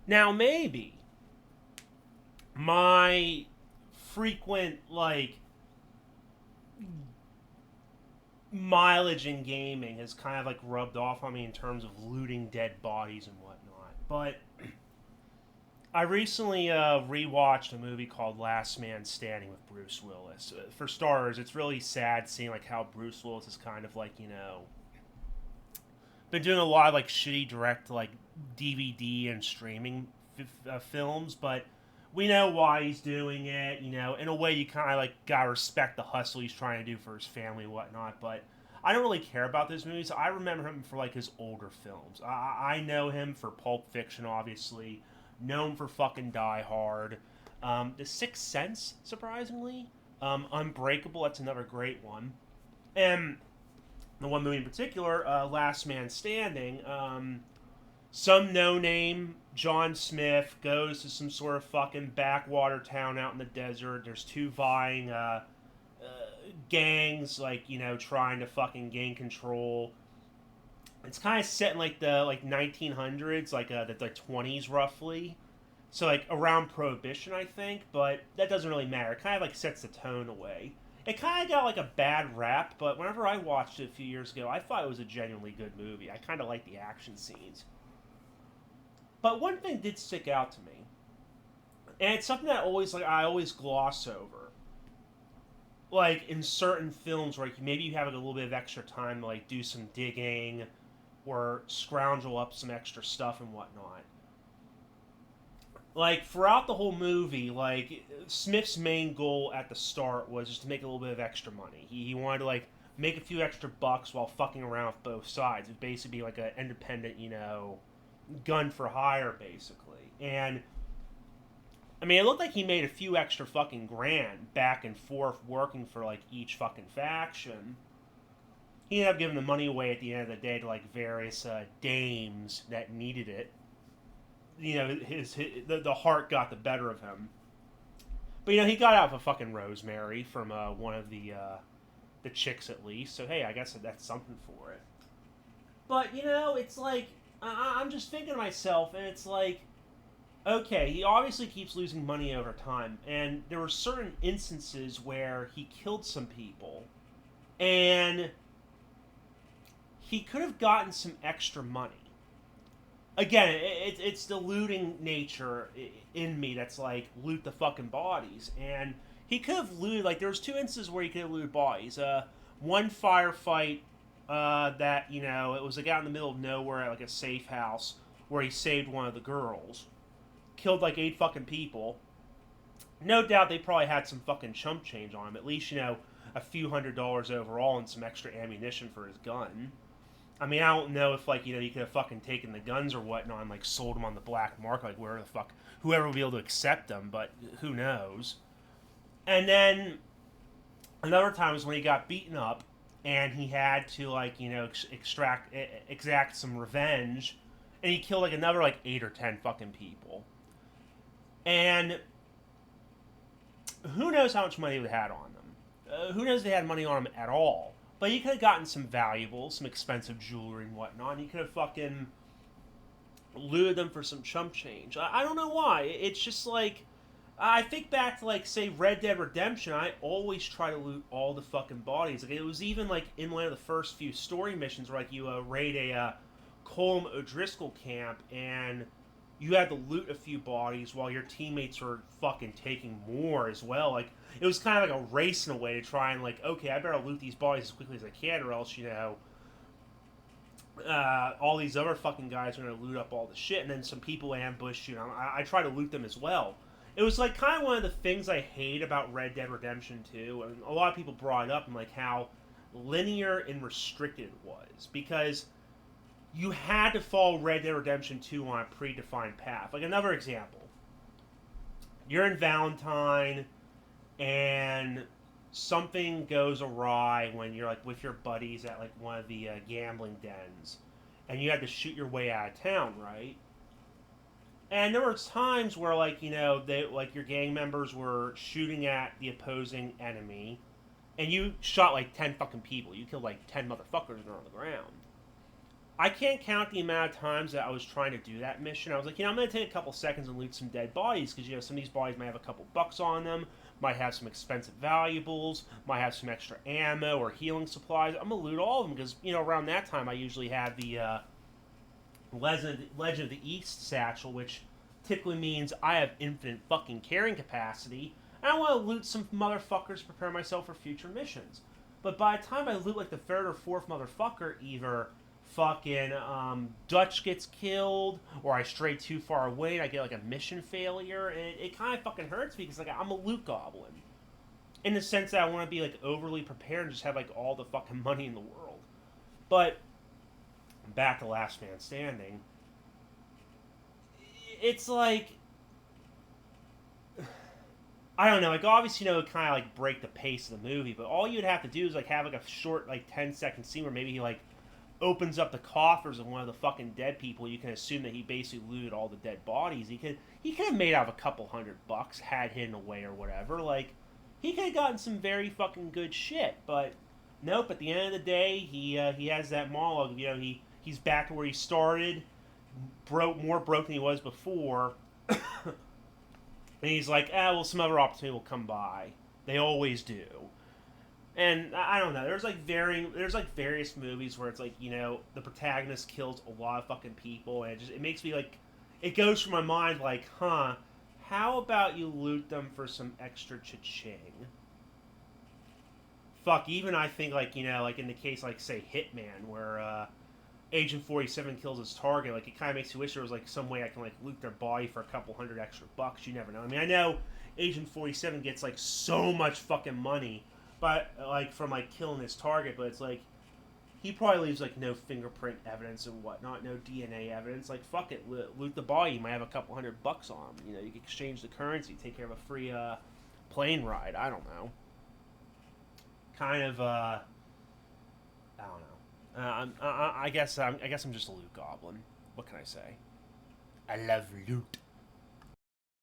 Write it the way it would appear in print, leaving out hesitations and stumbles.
Now, maybe my frequent, like, mileage in gaming has kind of, like, rubbed off on me in terms of looting dead bodies and whatnot. But I recently rewatched a movie called Last Man Standing with Bruce Willis. For starters, it's really sad seeing, like, how Bruce Willis is kind of, like, been doing a lot of, like, shitty direct, like, DVD and streaming films, but we know why he's doing it. In a way, you kind of, like, gotta respect the hustle he's trying to do for his family and whatnot. But I don't really care about those movies. I remember him for, like, his older films. I know him for Pulp Fiction, obviously. Known for fucking Die Hard. The Sixth Sense, surprisingly. Unbreakable, that's another great one. And the one movie in particular, Last Man Standing, some no name John Smith goes to some sort of fucking backwater town out in the desert. There's two vying gangs, like, trying to fucking gain control. It's kind of set in like the 1900s, like the 20s roughly. So like around Prohibition, I think, but that doesn't really matter. It kind of like sets the tone away. It kind of got like a bad rap, but whenever I watched it a few years ago, I thought it was a genuinely good movie. I kind of liked the action scenes. But one thing did stick out to me, and it's something that I always gloss over. Like in certain films where maybe you have like a little bit of extra time to like do some digging or scrounge up some extra stuff and whatnot. Like throughout the whole movie, like Smith's main goal at the start was just to make a little bit of extra money. He wanted to like make a few extra bucks while fucking around with both sides. It'd basically be like an independent, gun for hire, basically. And I mean, it looked like he made a few extra fucking grand back and forth working for like each fucking faction. He ended up giving the money away at the end of the day to like various dames that needed it. The heart got the better of him. But he got out of a fucking Rosemary from one of the chicks at least. So hey, I guess that's something for it. But it's like I'm just thinking to myself, and it's like, okay, he obviously keeps losing money over time, and there were certain instances where he killed some people, and he could have gotten some extra money. Again, it's the looting nature in me that's like, loot the fucking bodies. And he could have looted, like, there was two instances where he could have looted bodies. One firefight that, it was like out in the middle of nowhere at like a safe house where he saved one of the girls. Killed like 8 fucking people. No doubt they probably had some fucking chump change on him. At least, a few $100s overall and some extra ammunition for his gun. I mean, I don't know if, like, you could have fucking taken the guns or whatnot and, like, sold them on the black market, like, where the fuck, whoever would be able to accept them, but who knows. And then another time was when he got beaten up and he had to, like, exact some revenge, and he killed, like, another, like, 8 or 10 fucking people. And who knows how much money they had on them. Who knows if they had money on them at all. But he could have gotten some valuables, some expensive jewelry and whatnot. And he could have fucking looted them for some chump change. I don't know why. It's just like, I think back to, like, say, Red Dead Redemption. I always try to loot all the fucking bodies. Like, it was even, like, in one of the first few story missions where, like, you raid a Colm O'Driscoll camp and you had to loot a few bodies while your teammates were fucking taking more as well. Like, it was kind of like a race in a way to try and, like, okay, I better loot these bodies as quickly as I can, or else, all these other fucking guys are going to loot up all the shit, and then some people ambush you. I try to loot them as well. It was, like, kind of one of the things I hate about Red Dead Redemption 2, and a lot of people brought it up, and, like, how linear and restricted it was. Because you had to follow Red Dead Redemption 2 on a predefined path. Like, another example. You're in Valentine, and something goes awry when you're, like, with your buddies at, like, one of the gambling dens, and you had to shoot your way out of town, right? And there were times where, like, your gang members were shooting at the opposing enemy, and you shot like 10 fucking people. You killed like 10 motherfuckers and they're on the ground. I can't count the amount of times that I was trying to do that mission. I was like, I'm going to take a couple seconds and loot some dead bodies because, some of these bodies might have a couple bucks on them, might have some expensive valuables, might have some extra ammo or healing supplies. I'm going to loot all of them because, around that time I usually have the Legend of the East satchel, which typically means I have infinite fucking carrying capacity, and I want to loot some motherfuckers to prepare myself for future missions. But by the time I loot like the third or fourth motherfucker, either fucking Dutch gets killed, or I stray too far away and I get like a mission failure, and it kind of fucking hurts me because like I'm a loot goblin. In the sense that I want to be like overly prepared and just have like all the fucking money in the world. But back to Last Man Standing. It's like, I don't know, like obviously, kind of like break the pace of the movie, but all you'd have to do is like have like a short like 10-second scene where maybe he like opens up the coffers of one of the fucking dead people. You can assume that he basically looted all the dead bodies. He could have made out of a couple $100, had hidden away or whatever. Like, he could have gotten some very fucking good shit, but nope. At the end of the day, he has that monologue. He's back to where he started, more broke than he was before. And he's like, well, some other opportunity will come by. They always do. And I don't know. There's like various movies where it's like, the protagonist kills a lot of fucking people, and it makes me like, it goes through my mind like, how about you loot them for some extra cha-ching? Fuck, even I think like, like in the case like say Hitman, where Agent 47 kills his target, like it kind of makes you wish there was like some way I can like loot their body for a couple $100 extra. You never know. I mean, I know Agent 47 gets like so much fucking money, but like from like killing his target, but it's like he probably leaves like no fingerprint evidence and whatnot, no DNA evidence. Like fuck it, loot the body. You might have a couple $100 on him. You can exchange the currency, take care of a free plane ride. I don't know. Kind of I don't know. I guess I'm just a loot goblin. What can I say? I love loot.